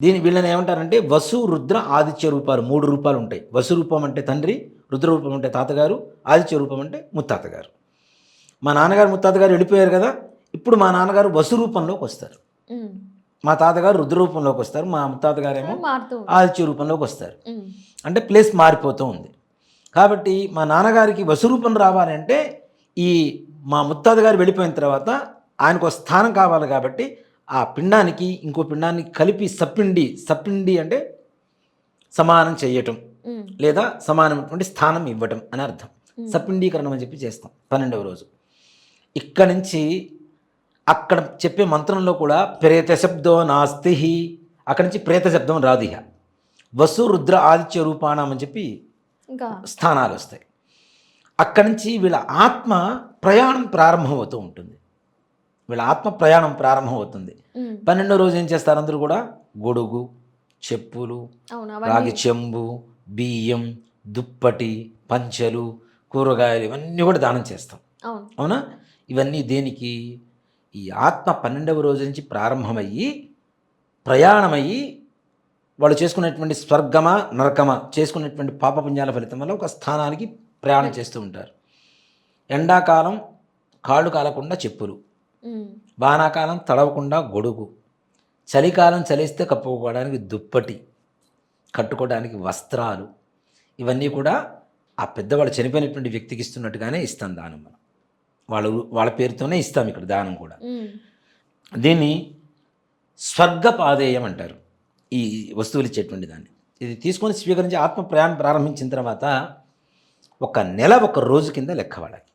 వీళ్ళని ఏమంటారంటే వసు రుద్ర ఆదిత్య రూపాలు 3 రూపాలు ఉంటాయి. వసు రూపం అంటే తండ్రి, రుద్ర రూపం అంటే తాతగారు, ఆదిత్య రూపం అంటే ముత్తాతగారు. మా నాన్నగారు ముత్తాతగారు వెళ్ళిపోయారు కదా, ఇప్పుడు మా నాన్నగారు వసు రూపంలోకి వస్తారు, మా తాతగారు రుద్ర రూపంలోకి వస్తారు, మా ముత్తాతగారేమో ఆదిత్య రూపంలోకి వస్తారు. అంటే ప్లేస్ మారిపోతూ ఉంది. కాబట్టి మా నాన్నగారికి వసు రూపం రావాలంటే ఈ మా ముత్తాతగారు వెళ్ళిపోయిన తర్వాత ఆయనకు ఒక స్థానం కావాలి. కాబట్టి ఆ పిండానికి ఇంకో పిండానికి కలిపి సప్పిండి అంటే సమానం చేయటం లేదా సమానమైనటువంటి స్థానం ఇవ్వటం అని అర్థం. సప్పిండీకరణం అని చెప్పి చేస్తాం 12వ రోజు. ఇక్కడి నుంచి అక్కడ చెప్పే మంత్రంలో కూడా ప్రేత శబ్దో నాస్తి, అక్కడి నుంచి ప్రేత శబ్దం రాదు. ఇహ వసు రుద్ర ఆదిత్య రూపాణం అని చెప్పి స్థానాలు వస్తాయి. అక్కడి నుంచి వీళ్ళ ఆత్మ ప్రయాణం ప్రారంభమవుతూ ఉంటుంది. 12వ రోజు ఏం చేస్తారు? అందరూ కూడా గొడుగు, చెప్పులు, రాగి చెంబు, బియ్యం, దుప్పటి, పంచెలు, కూరగాయలు ఇవన్నీ కూడా దానం చేస్తాం. అవునా? ఇవన్నీ దేనికి? ఈ ఆత్మ 12వ రోజు నుంచి ప్రారంభమయ్యి ప్రయాణమయ్యి వాళ్ళు చేసుకునేటువంటి స్వర్గమా నరకమా చేసుకునేటువంటి పాపపుణ్యాల ఫలితం వల్ల ఒక స్థానానికి ప్రయాణం చేస్తూ ఉంటారు. ఎండాకాలం కాళ్ళు కాలకుండా చెప్పులు, వానాకాలం తడవకుండా గొడుగు, చలికాలం చలిస్తే కప్పుకోవడానికి దుప్పటి, కట్టుకోవడానికి వస్త్రాలు, ఇవన్నీ కూడా ఆ పెద్దవాళ్ళు చనిపోయినటువంటి వ్యక్తికి ఇస్తున్నట్టుగానే ఇస్తాం దానం. మనం వాళ్ళ పేరుతోనే ఇస్తాం ఇక్కడ దానం కూడా. దీన్ని స్వర్గపాదేయం అంటారు ఈ వస్తువులు ఇచ్చేటువంటి దాన్ని. ఇది తీసుకొని స్వీకరించి ఆత్మ ప్రయాణం ప్రారంభించిన తర్వాత 1 నెల 1 రోజు కింద లెక్క వాళ్ళకి.